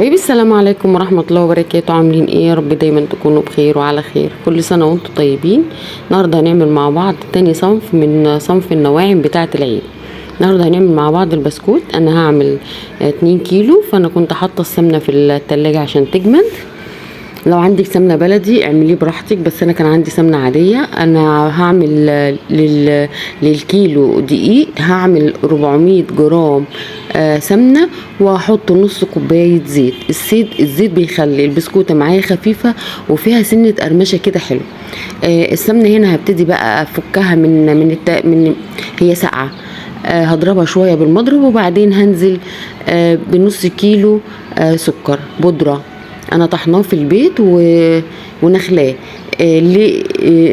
حبايبي السلام عليكم ورحمة الله وبركاته. عاملين ايه؟ يا رب دايما تكونوا بخير وعلى خير. كل سنة وانتم طيبين. النهاردة هنعمل مع بعض تاني صنف من صنف النواعم بتاعة العيد. النهاردة هنعمل مع بعض البسكوت. انا هعمل 2 كيلو، فانا كنت حاطة السمنة في التلاجة عشان تجمد. لو عندك سمنة بلدي اعمليه براحتك، بس انا كان عندي سمنة عادية. انا هعمل للكيلو دقيق هعمل 400 جرام سمنة، وهحط نص كوباية زيت. الزيت بيخلي البسكوتة معايا خفيفة وفيها سنة قرمشة كده حلو. السمنة هنا هبتدي بقى افكها من هي ساقعة. هضربها شوية بالمضرب، وبعدين هنزل بنص كيلو سكر بودرة انا طحناه في البيت ونخلاه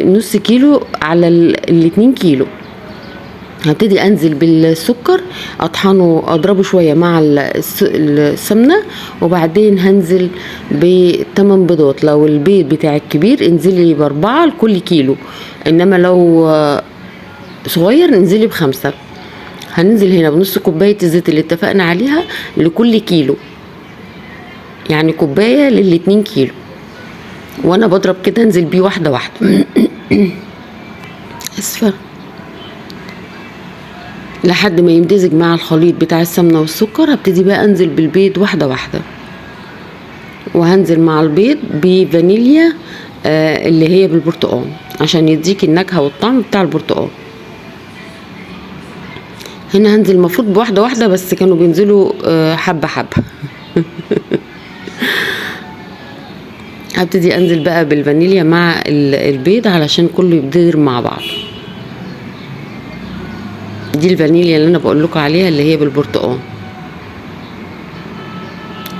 نص كيلو على 2 كيلو. هبتدي انزل بالسكر اطحنه اضربه شويه مع السمنه، وبعدين هنزل ب8 بيضات. لو البيض بتاعك كبير انزلي ب4 لكل كيلو، انما لو صغير انزلي ب5. هننزل هنا بنص كوبايه الزيت اللي اتفقنا عليها لكل كيلو، يعني كوبايه لل2 كيلو. وانا بضرب كده انزل بيه واحده واحده اسفه، لحد ما يمتزج مع الخليط بتاع السمنه والسكر. هبتدي بقى انزل بالبيض واحده واحده، وهنزل مع البيض بفانيليا اللي هي بالبرتقال عشان يديك النكهه والطعم بتاع البرتقال. هنا هنزل المفروض بواحده واحده، بس كانوا بينزلوا حبه حبه هبتدي انزل بقى بالفانيليا مع البيض علشان كله يبدر مع بعض. دي الفانيليا اللي انا بقول لكم عليها اللي هي بالبرتقال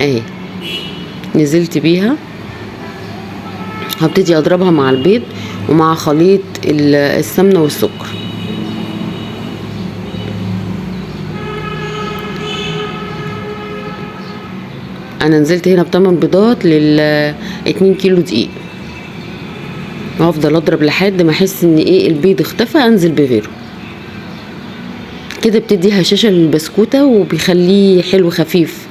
اهي، نزلت بيها. هبتدي اضربها مع البيض ومع خليط السمنه والسكر. انا نزلت هنا ب8 بيضات لل2 كيلو دقيق، وافضل اضرب لحد ما احس ان البيض اختفى انزل بغيره. كده بتدي هشاشه للبسكوته وبيخليه حلو خفيف.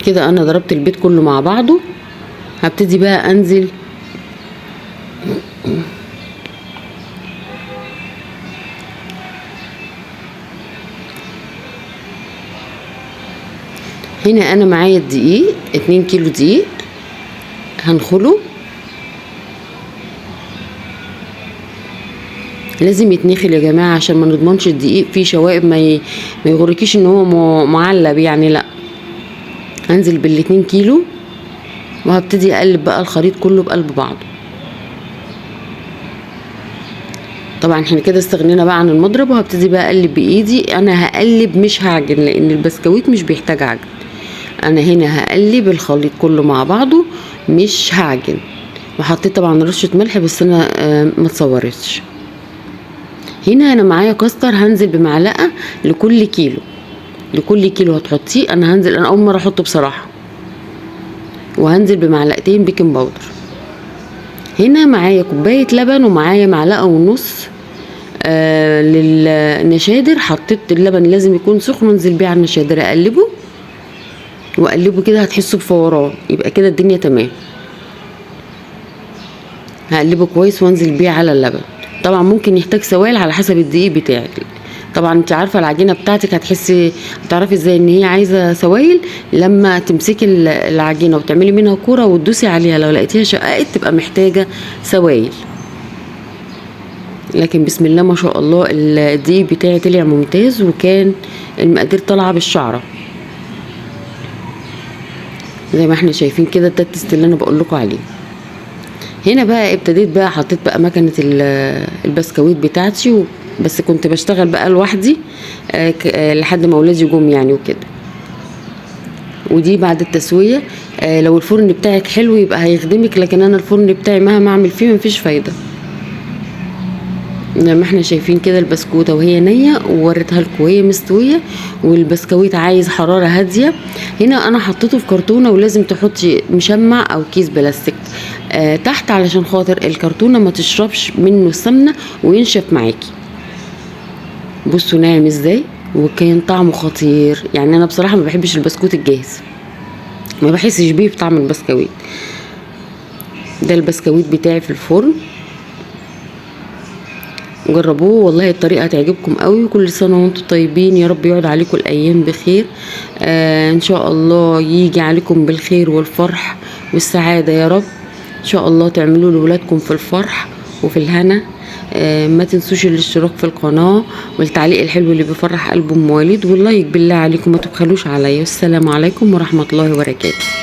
كده انا ضربت البيض كله مع بعضه. هبتدي بقى انزل هنا انا معايا الدقيق 2 كيلو دقيق هنخله. لازم يتنخل يا جماعه عشان ما نضمنش الدقيق فيه شوائب ما يغركيش ان هو معلب يعني، لا. هنزل بال2 كيلو وهبتدي اقلب بقى الخليط كله بقلب بعضه. طبعا احنا كده استغنينا بقى عن المضرب، وهبتدي بقى اقلب بايدي. انا هقلب مش هعجن، لان البسكويت مش بيحتاج عجن. انا هنا هقلب الخليط كله مع بعضه مش هعجن. وحطيت طبعا رشه ملح، بس انا ما اتصورتش. هنا انا معايا كاستر، هنزل بمعلقه لكل كيلو هتحطيه. انا اول مره احطه بصراحه. وهنزل بمعلقتين بيكنج باودر. هنا معايا كوبايه لبن، ومعايا معلقه ونص للنشادر. حطيت اللبن لازم يكون سخن وانزل بيه على النشادر، اقلبه كده هتحسوا بفوران، يبقى كده الدنيا تمام. هقلبه كويس وانزل بيه على اللبن. طبعا ممكن يحتاج سوائل على حسب الدقيق بتاعك. طبعا انت عارفه العجينه بتاعتك هتعرفي ازاي ان هي عايزه سوائل لما تمسكي العجينه وتعملي منها كوره وتدوسي عليها. لو لقيتيها شققت تبقى محتاجه سوائل. لكن بسم الله ما شاء الله الدقيق بتاعي طلع ممتاز، وكان المقادير طالعه بالشعره زي ما احنا شايفين كده. ده التست اللي انا بقول لكم عليه. هنا بقى ابتديت بقى حطيت بقى مكنه البسكويت بتاعتي، بس كنت بشتغل بقى لوحدي لحد ما ولادي جم يعني وكده. ودي بعد التسويه. لو الفرن بتاعك حلو يبقى هيخدمك، لكن انا الفرن بتاعي مهما اعمل فيه مفيش فايده. زي ما احنا شايفين كده البسكوته وهي نيه، ووريتها لكم وهي مستويه، والبسكويت عايز حراره هاديه. هنا انا حطيته في كرتونه، ولازم تحطي مشمع او كيس بلاستيك تحت علشان خاطر الكرتونه ما تشربش منه السمنه وينشف معاكي. بصوا ناعم ازاي، وكان طعمه خطير. يعني انا بصراحه ما بحبش البسكوت الجاهز، ما بحسش بيه بطعم البسكويت. ده البسكويت بتاعي في الفرن، جربوه والله الطريقه هتعجبكم قوي. كل سنه وانتم طيبين، يا رب يقعد عليكم الايام بخير. ان شاء الله يجي عليكم بالخير والفرح والسعاده يا رب. ان شاء الله تعملوا لولادكم في الفرح وفي الهنا. ما تنسوش الاشتراك في القناه والتعليق الحلو اللي بيفرح قلب ام والد، واللايك بالله عليكم ما تبخلوش عليا. والسلام عليكم ورحمه الله وبركاته.